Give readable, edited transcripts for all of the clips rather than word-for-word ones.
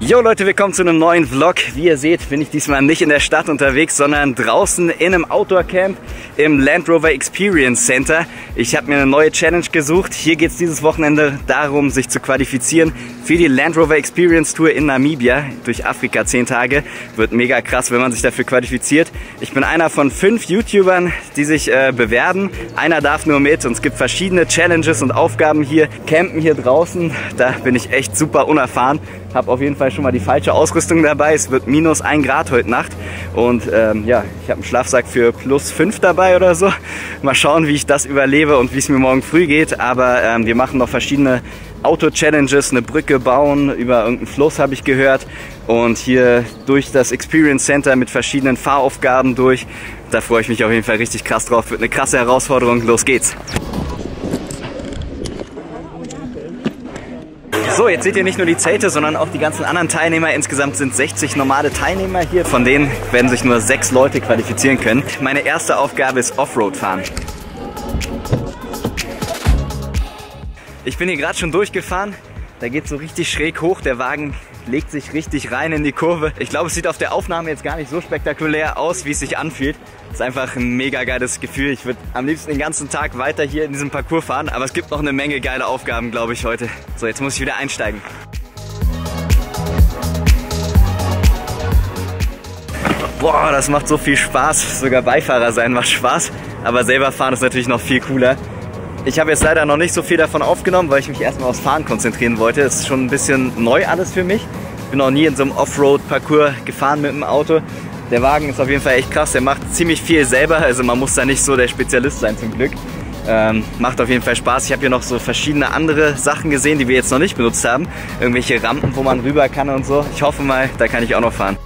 Jo Leute, willkommen zu einem neuen Vlog. Wie ihr seht, bin ich diesmal nicht in der Stadt unterwegs, sondern draußen in einem Outdoor-Camp im Land Rover Experience Center. Ich habe mir eine neue Challenge gesucht. Hier geht es dieses Wochenende darum, sich zu qualifizieren für die Land Rover Experience Tour in Namibia durch Afrika 10 Tage. Wird mega krass, wenn man sich dafür qualifiziert. Ich bin einer von 5 YouTubern, die sich bewerben. Einer darf nur mit und es gibt verschiedene Challenges und Aufgaben hier. Campen hier draußen, da bin ich echt super unerfahren. Habe auf jeden Fall schon mal die falsche Ausrüstung dabei. Es wird -1 Grad heute Nacht und ja, ich habe einen Schlafsack für +5 dabei oder so. Mal schauen, wie ich das überlebe und wie es mir morgen früh geht. Aber wir machen noch verschiedene Auto-Challenges, eine Brücke bauen über irgendeinen Fluss, habe ich gehört. Und hier durch das Experience Center mit verschiedenen Fahraufgaben durch. Da freue ich mich auf jeden Fall richtig krass drauf. Wird eine krasse Herausforderung. Los geht's! So, jetzt seht ihr nicht nur die Zelte, sondern auch die ganzen anderen Teilnehmer. Insgesamt sind 60 normale Teilnehmer hier. Von denen werden sich nur 6 Leute qualifizieren können. Meine erste Aufgabe ist Offroad fahren. Ich bin hier gerade schon durchgefahren. Da geht es so richtig schräg hoch. Der Wagen legt sich richtig rein in die Kurve. Ich glaube, es sieht auf der Aufnahme jetzt gar nicht so spektakulär aus, wie es sich anfühlt. Es ist einfach ein mega geiles Gefühl. Ich würde am liebsten den ganzen Tag weiter hier in diesem Parcours fahren. Aber es gibt noch eine Menge geile Aufgaben, glaube ich, heute. So, jetzt muss ich wieder einsteigen. Boah, das macht so viel Spaß. Sogar Beifahrer sein macht Spaß. Aber selber fahren ist natürlich noch viel cooler. Ich habe jetzt leider noch nicht so viel davon aufgenommen, weil ich mich erstmal aufs Fahren konzentrieren wollte. Es ist schon ein bisschen neu alles für mich. Ich bin noch nie in so einem Offroad-Parcours gefahren mit dem Auto. Der Wagen ist auf jeden Fall echt krass. Der macht ziemlich viel selber. Also man muss da nicht so der Spezialist sein zum Glück. Macht auf jeden Fall Spaß. Ich habe hier noch so verschiedene andere Sachen gesehen, die wir jetzt noch nicht benutzt haben. Irgendwelche Rampen, wo man rüber kann und so. Ich hoffe mal, da kann ich auch noch fahren.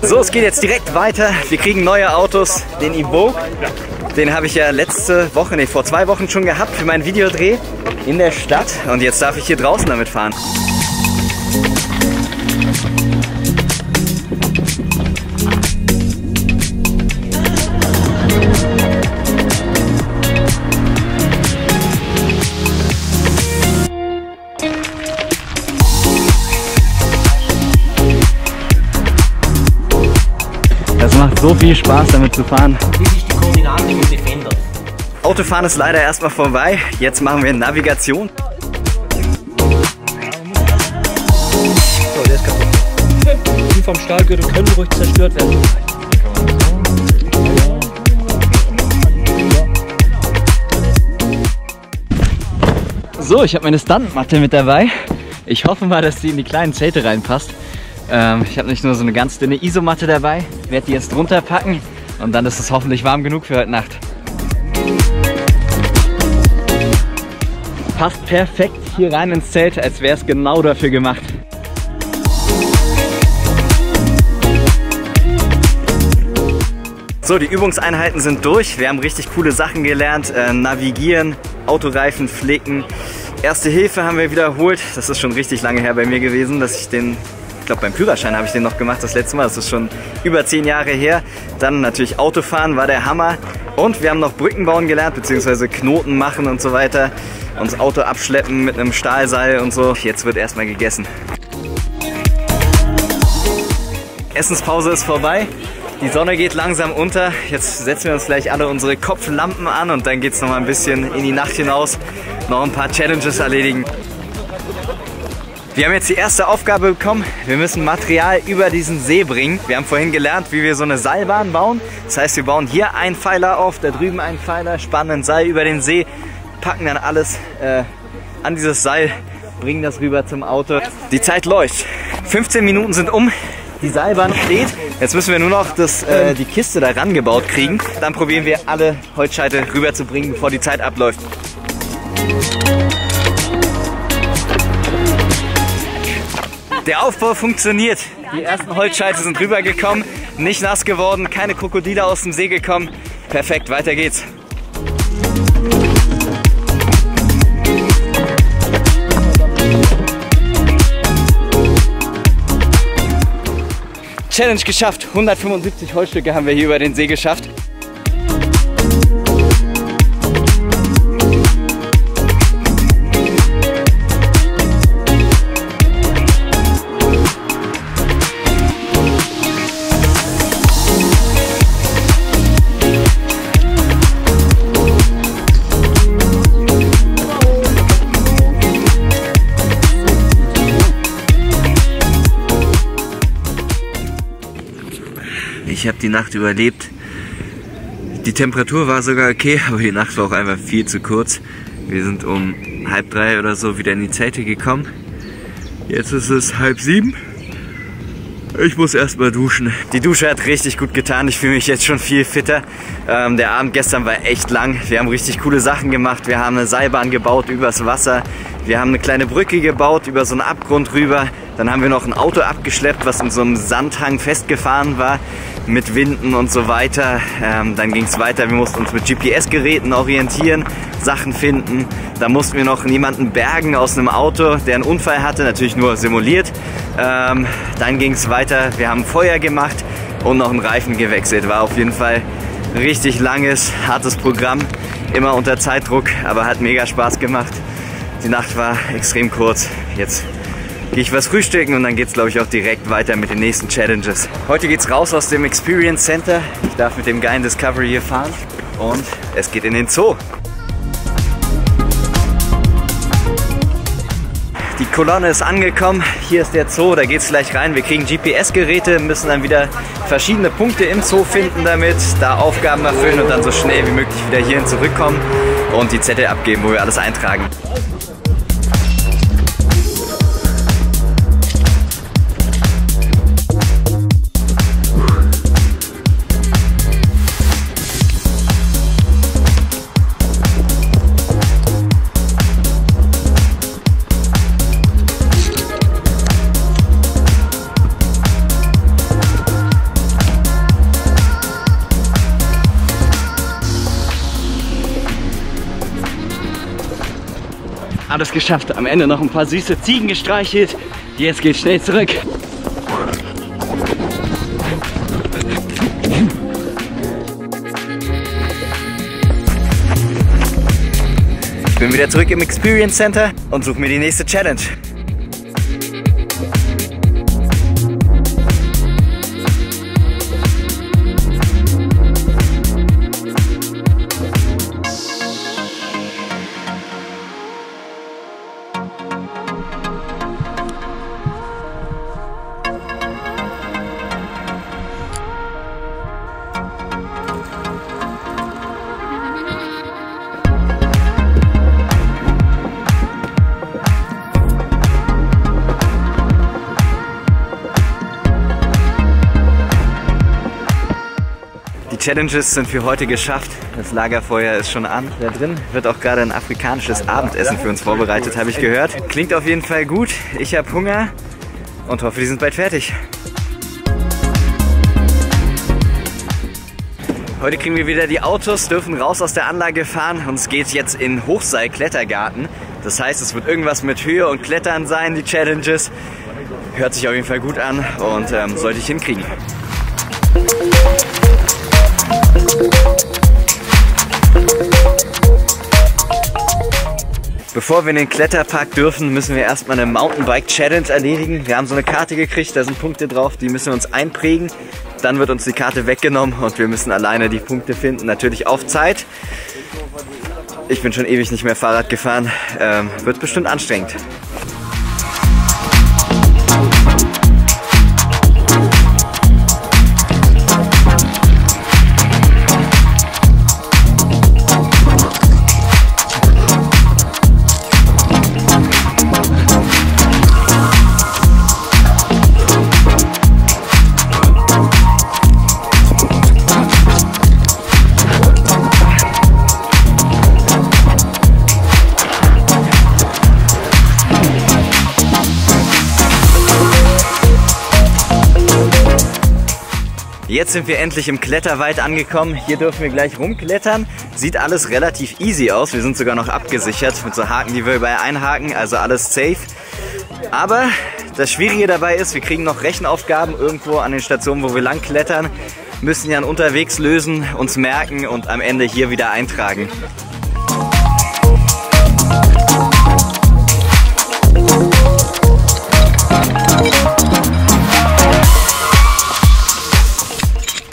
So, es geht jetzt direkt weiter. Wir kriegen neue Autos, den Evoque. Den habe ich ja vor 2 Wochen schon gehabt für meinen Videodreh in der Stadt. Und jetzt darf ich hier draußen damit fahren. Es macht so viel Spaß damit zu fahren. Das ist die Koordinate vom Defender. Autofahren ist leider erstmal vorbei. Jetzt machen wir Navigation. So, der ist kaputt. Die vom Stahlgürtel können ruhig zerstört werden. So, ich habe meine Stuntmatte mit dabei. Ich hoffe mal, dass die in die kleinen Zelte reinpasst. Ich habe nicht nur so eine ganz dünne Isomatte dabei, werde die jetzt drunter packen und dann ist es hoffentlich warm genug für heute Nacht. Passt perfekt hier rein ins Zelt, als wäre es genau dafür gemacht. So, die Übungseinheiten sind durch. Wir haben richtig coole Sachen gelernt. Navigieren, Autoreifen flicken. Erste Hilfe haben wir wiederholt. Das ist schon richtig lange her bei mir gewesen, dass ich glaube beim Führerschein habe ich den noch gemacht das letzte Mal. Das ist schon über 10 Jahre her. Dann natürlich Autofahren war der Hammer. Und wir haben noch Brücken bauen gelernt, beziehungsweise Knoten machen und so weiter. Und das Auto abschleppen mit einem Stahlseil und so. Jetzt wird erstmal gegessen. Essenspause ist vorbei. Die Sonne geht langsam unter. Jetzt setzen wir uns gleich alle unsere Kopflampen an und dann geht es noch mal ein bisschen in die Nacht hinaus. Noch ein paar Challenges erledigen. Wir haben jetzt die erste Aufgabe bekommen. Wir müssen Material über diesen See bringen. Wir haben vorhin gelernt, wie wir so eine Seilbahn bauen. Das heißt, wir bauen hier einen Pfeiler auf, da drüben einen Pfeiler, spannen ein Seil über den See, packen dann alles an dieses Seil, bringen das rüber zum Auto. Die Zeit läuft. 15 Minuten sind um. Die Seilbahn steht. Jetzt müssen wir nur noch die Kiste da rangebaut kriegen. Dann probieren wir alle Holzscheite rüber zu bringen, bevor die Zeit abläuft. Der Aufbau funktioniert. Die ersten Holzscheite sind rübergekommen, nicht nass geworden, keine Krokodile aus dem See gekommen. Perfekt, weiter geht's. Challenge geschafft. 175 Holzstücke haben wir hier über den See geschafft. Ich habe die Nacht überlebt. Die Temperatur war sogar okay, aber die Nacht war auch einfach viel zu kurz. Wir sind um 2:30 oder so wieder in die Zelte gekommen. Jetzt ist es 6:30. Ich muss erstmal duschen. Die Dusche hat richtig gut getan. Ich fühle mich jetzt schon viel fitter. Der Abend gestern war echt lang. Wir haben richtig coole Sachen gemacht. Wir haben eine Seilbahn gebaut übers Wasser. Wir haben eine kleine Brücke gebaut über so einen Abgrund rüber. Dann haben wir noch ein Auto abgeschleppt, was in so einem Sandhang festgefahren war. Mit Winden und so weiter. Dann ging es weiter. Wir mussten uns mit GPS-Geräten orientieren, Sachen finden. Da mussten wir noch jemanden bergen aus einem Auto, der einen Unfall hatte, natürlich nur simuliert. Dann ging es weiter. Wir haben Feuer gemacht und noch einen Reifen gewechselt. War auf jeden Fall ein richtig langes, hartes Programm. Immer unter Zeitdruck, aber hat mega Spaß gemacht. Die Nacht war extrem kurz. Jetzt gehe ich was frühstücken und dann geht es, glaube ich, auch direkt weiter mit den nächsten Challenges. Heute geht es raus aus dem Experience Center. Ich darf mit dem geilen Discovery hier fahren und es geht in den Zoo. Die Kolonne ist angekommen. Hier ist der Zoo, da geht es gleich rein. Wir kriegen GPS-Geräte, müssen dann wieder verschiedene Punkte im Zoo finden damit, da Aufgaben erfüllen und dann so schnell wie möglich wieder hierhin zurückkommen und die Zettel abgeben, wo wir alles eintragen. Alles geschafft, am Ende noch ein paar süße Ziegen gestreichelt. Jetzt geht's schnell zurück. Ich bin wieder zurück im Experience Center und suche mir die nächste Challenge. Die Challenges sind für heute geschafft. Das Lagerfeuer ist schon an. Da drin wird auch gerade ein afrikanisches Abendessen für uns vorbereitet, habe ich gehört. Klingt auf jeden Fall gut. Ich habe Hunger und hoffe, die sind bald fertig. Heute kriegen wir wieder die Autos, dürfen raus aus der Anlage fahren und es geht jetzt in Hochseil-Klettergarten. Das heißt, es wird irgendwas mit Höhe und Klettern sein, die Challenges. Hört sich auf jeden Fall gut an und sollte ich hinkriegen. Bevor wir in den Kletterpark dürfen, müssen wir erstmal eine Mountainbike-Challenge erledigen. Wir haben so eine Karte gekriegt, da sind Punkte drauf, die müssen wir uns einprägen. Dann wird uns die Karte weggenommen und wir müssen alleine die Punkte finden, natürlich auf Zeit. Ich bin schon ewig nicht mehr Fahrrad gefahren, wird bestimmt anstrengend. Jetzt sind wir endlich im Kletterwald angekommen. Hier dürfen wir gleich rumklettern. Sieht alles relativ easy aus. Wir sind sogar noch abgesichert mit so Haken, die wir überall einhaken. Also alles safe. Aber das Schwierige dabei ist, wir kriegen noch Rechenaufgaben irgendwo an den Stationen, wo wir lang klettern. Müssen ja unterwegs lösen, uns merken und am Ende hier wieder eintragen.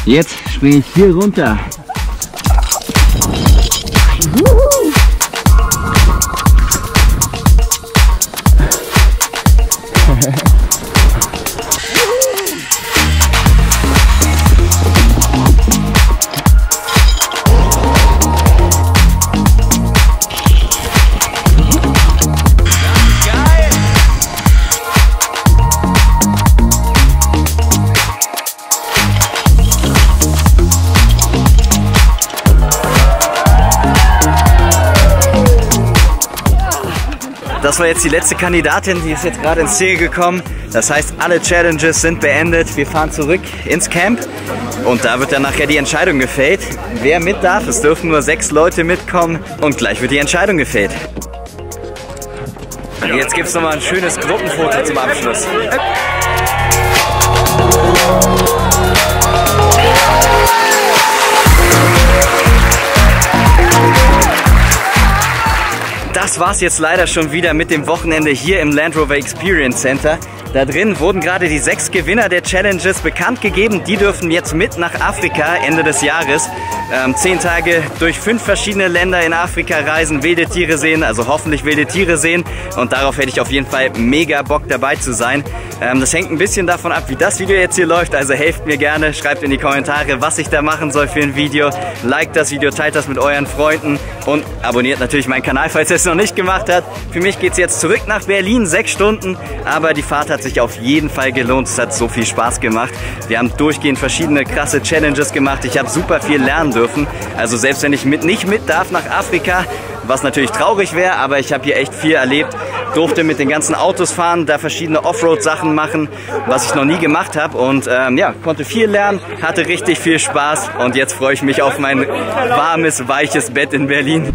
Jetzt springe ich hier runter. das war jetzt die letzte Kandidatin, die ist jetzt gerade ins Ziel gekommen. Das heißt, alle Challenges sind beendet. Wir fahren zurück ins Camp und da wird dann nachher die Entscheidung gefällt, wer mit darf. Es dürfen nur 6 Leute mitkommen und gleich wird die Entscheidung gefällt. Jetzt gibt es nochmal ein schönes Gruppenfoto zum Abschluss. Das war's jetzt leider schon wieder mit dem Wochenende hier im Land Rover Experience Center. Da drin wurden gerade die 6 Gewinner der Challenges bekannt gegeben. Die dürfen jetzt mit nach Afrika Ende des Jahres. 10 Tage durch 5 verschiedene Länder in Afrika reisen, wilde Tiere sehen, also hoffentlich wilde Tiere sehen. Und darauf hätte ich auf jeden Fall mega Bock dabei zu sein. Das hängt ein bisschen davon ab, wie das Video jetzt hier läuft. Also helft mir gerne, schreibt in die Kommentare, was ich da machen soll für ein Video. Liked das Video, teilt das mit euren Freunden und abonniert natürlich meinen Kanal, falls ihr es noch nicht gemacht habt. Für mich geht es jetzt zurück nach Berlin, 6 Stunden. Aber die Fahrt hat sich auf jeden Fall gelohnt. Es hat so viel Spaß gemacht. Wir haben durchgehend verschiedene krasse Challenges gemacht. Ich habe super viel lernen dürfen. Also selbst wenn ich nicht mit darf nach Afrika, was natürlich traurig wäre, aber ich habe hier echt viel erlebt. Durfte mit den ganzen Autos fahren, da verschiedene Offroad-Sachen machen, was ich noch nie gemacht habe. Und ja, konnte viel lernen, hatte richtig viel Spaß. Und jetzt freue ich mich auf mein warmes, weiches Bett in Berlin.